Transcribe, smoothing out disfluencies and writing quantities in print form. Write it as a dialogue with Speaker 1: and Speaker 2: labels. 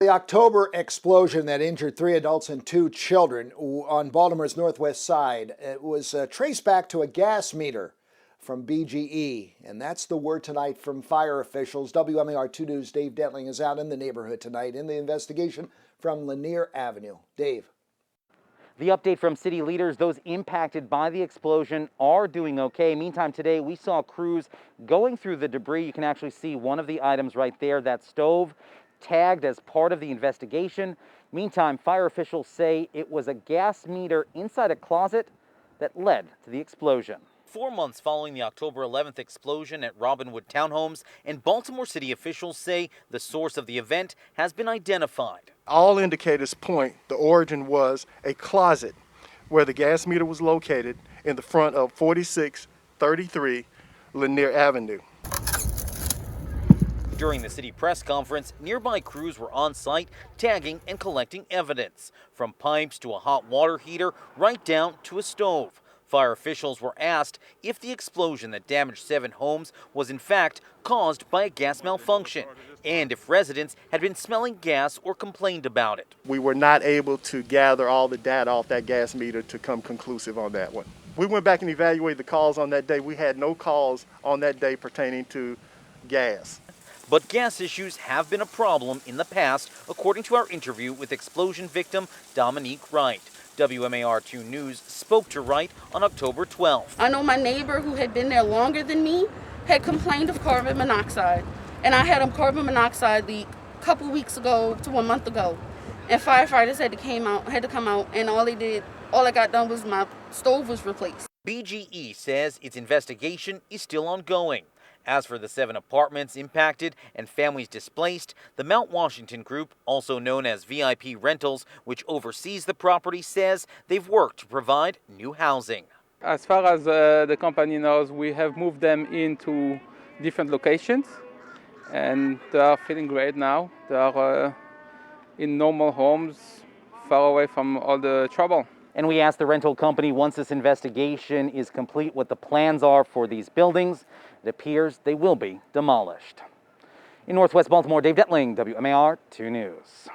Speaker 1: The October explosion that injured 3 adults and 2 children on Baltimore's northwest side, it was traced back to a gas meter from BGE. And that's the word tonight from fire officials. WMAR 2 News' Dave Detling is out in the neighborhood tonight in the investigation from Lanier Avenue. Dave.
Speaker 2: The update from city leaders, those impacted by the explosion are doing okay. Meantime, today we saw crews going through the debris. You can actually see one of the items right there, that stove, tagged as part of the investigation. Meantime, fire officials say it was a gas meter inside a closet that led to the explosion. 4 months following the October 11th explosion at Robinwood Townhomes, and Baltimore city officials say the source of the event has been identified.
Speaker 3: All indicators point the origin was a closet where the gas meter was located in the front of 4633 Lanier Avenue.
Speaker 2: During the city press conference, nearby crews were on site tagging and collecting evidence, from pipes to a hot water heater right down to a stove. Fire officials were asked if the explosion that damaged 7 homes was in fact caused by a gas malfunction, and if residents had been smelling gas or complained about it.
Speaker 3: We were not able to gather all the data off that gas meter to come conclusive on that one. We went back and evaluated the calls on that day. We had no calls on that day pertaining to gas.
Speaker 2: But gas issues have been a problem in the past, according to our interview with explosion victim Dominique Wright. WMAR 2 News spoke to Wright on October 12th.
Speaker 4: I know my neighbor who had been there longer than me had complained of carbon monoxide. And I had a carbon monoxide leak a couple weeks ago to a month ago. And firefighters had to come out, and all I got done was my stove was replaced.
Speaker 2: BGE says its investigation is still ongoing. As for the 7 apartments impacted and families displaced, the Mount Washington Group, also known as VIP Rentals, which oversees the property, says they've worked to provide new housing.
Speaker 5: As far as the company knows, we have moved them into different locations, and they are feeling great now. They are in normal homes, far away from all the trouble.
Speaker 2: And we asked the rental company, once this investigation is complete, what the plans are for these buildings. It appears they will be demolished. In Northwest Baltimore, Dave Detling, WMAR 2 News.